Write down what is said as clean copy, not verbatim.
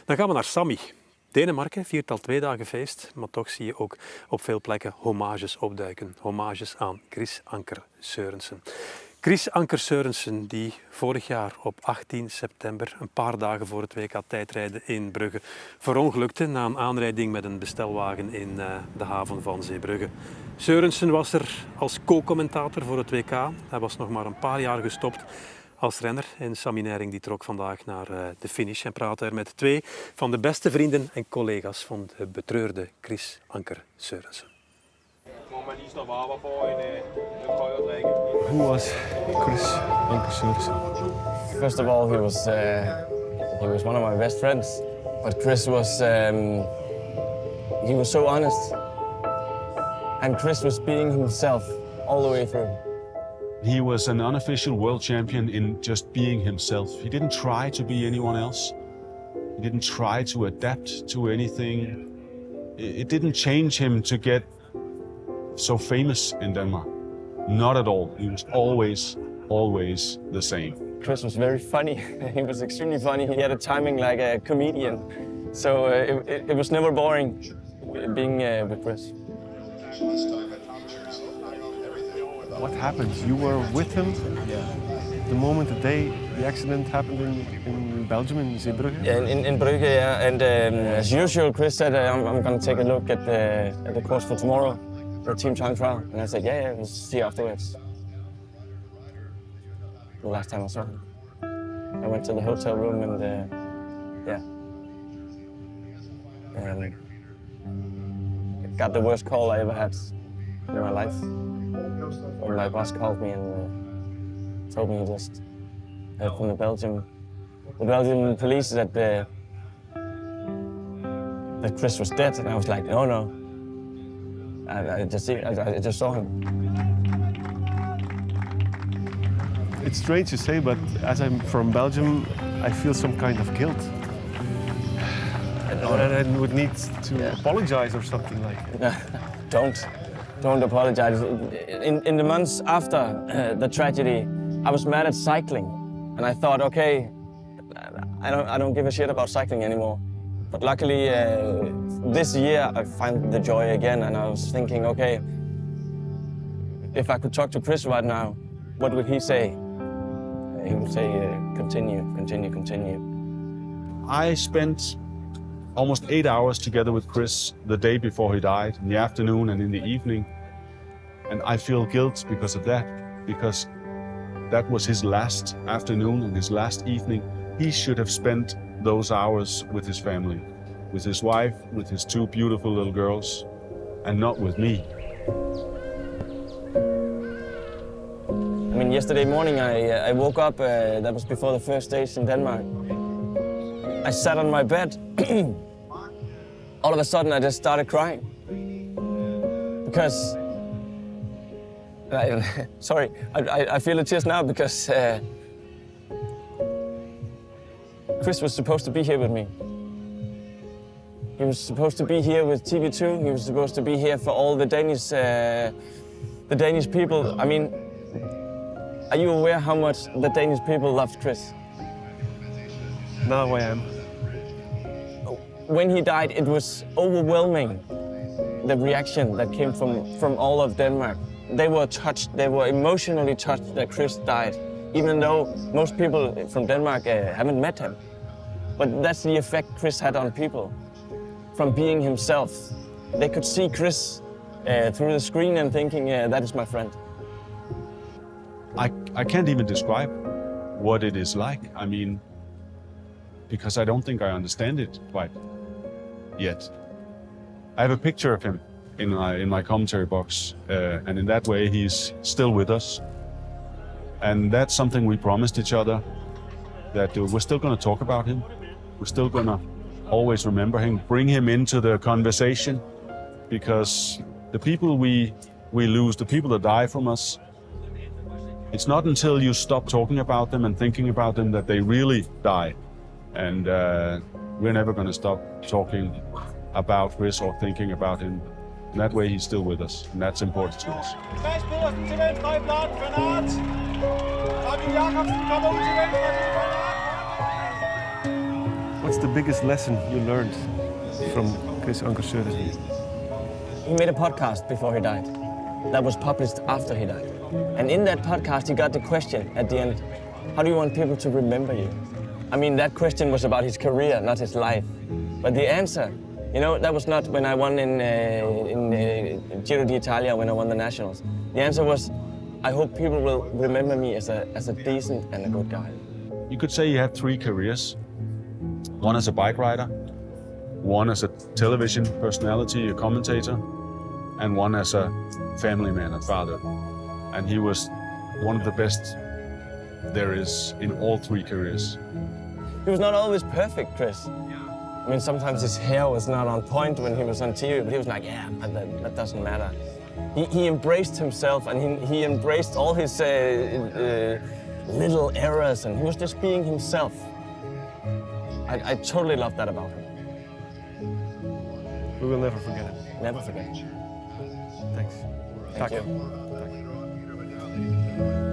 Dan gaan we naar Sammy. Denemarken viert al 2 dagen feest, maar toch zie je ook op veel plekken hommages opduiken. Hommages aan Chris Anker Sørensen. Chris Anker Sørensen, die vorig jaar op 18 september, een paar dagen voor het WK tijdrijden in Brugge, verongelukte na een aanrijding met een bestelwagen in de haven van Zeebrugge. Sørensen was er als co-commentator voor het WK. Hij was nog maar een paar jaar gestopt als renner en Sammy Neyrinck die trok vandaag naar de finish en praatte er met 2 van de beste vrienden en collega's van de betreurde Chris Anker Sørensen. Who was Chris Anker Sørensen? First of all, he was one of my best friends. But Chris was he was so honest, and Chris was being himself all the way through. He was an unofficial world champion in just being himself. He didn't try to be anyone else. He didn't try to adapt to anything. It didn't change him to get so famous in Denmark. Not at all. He was always the same. Chris was very funny. He was extremely funny. He had a timing like a comedian. So it was never boring being with Chris. What happened? You were with him the moment the accident happened in Belgium, in Zeebrugge? Yeah, in Brugge, yeah. And as usual, Chris said, I'm going to take a look at the course for tomorrow, the team time trial. And I said, yeah, we'll see afterwards. The last time I saw him. I went to the hotel room and, got the worst call I ever had in my life. When my boss called me and told me he just heard from the Belgian police that Chris was dead, and I was like, no. I just saw him. It's strange to say, but as I'm from Belgium, I feel some kind of guilt. And I would need to apologize or something like that. Don't apologize. In the months after the tragedy, I was mad at cycling, and I thought, okay, I don't give a shit about cycling anymore. But luckily, this year I find the joy again, and I was thinking, okay, if I could talk to Chris right now, what would he say? He would say, continue. I spent almost 8 hours together with Chris the day before he died, in the afternoon and in the evening. And I feel guilt because of that, because that was his last afternoon and his last evening. He should have spent those hours with his family, with his wife, with his 2 beautiful little girls, and not with me. I mean, yesterday morning I woke up, that was before the first stage in Denmark. I sat on my bed. All of a sudden I just started crying. Because, sorry, I feel it just now because Chris was supposed to be here with me. He was supposed to be here with TV2. He was supposed to be here for all the Danish people. I mean, are you aware how much the Danish people loved Chris? Now I am. When he died, it was overwhelming, the reaction that came from all of Denmark. They were touched, they were emotionally touched that Chris died, even though most people from Denmark haven't met him. But that's the effect Chris had on people, from being himself. They could see Chris through the screen and thinking, that is my friend. I can't even describe what it is like. I mean, because I don't think I understand it quite yet. I have a picture of him in my commentary box, and in that way he's still with us. And that's something we promised each other, that we're still going to talk about him. We're still going to always remember him, bring him into the conversation, because the people we lose, the people that die from us, it's not until you stop talking about them and thinking about them that they really die. And we're never going to stop talking about Chris or thinking about him. And that way he's still with us, and that's important to us. What's the biggest lesson you learned from Chris Anker Sørensen? He made a podcast before he died. That was published after he died. And in that podcast, he got the question at the end, how do you want people to remember you? I mean, that question was about his career, not his life. But the answer, you know, that was not when I won in Giro d'Italia, when I won the Nationals. The answer was, I hope people will remember me as a decent and a good guy. You could say he had 3 careers. One as a bike rider, one as a television personality, a commentator, and one as a family man, a father. And he was one of the best there is in all 3 careers. He was not always perfect, Chris. I mean, sometimes his hair was not on point when he was on TV, but he was like, yeah, but that doesn't matter. He embraced himself, and he embraced all his little errors, and he was just being himself. I totally love that about him. We will never forget it. Never forget. Thanks. Thank you. Thank you.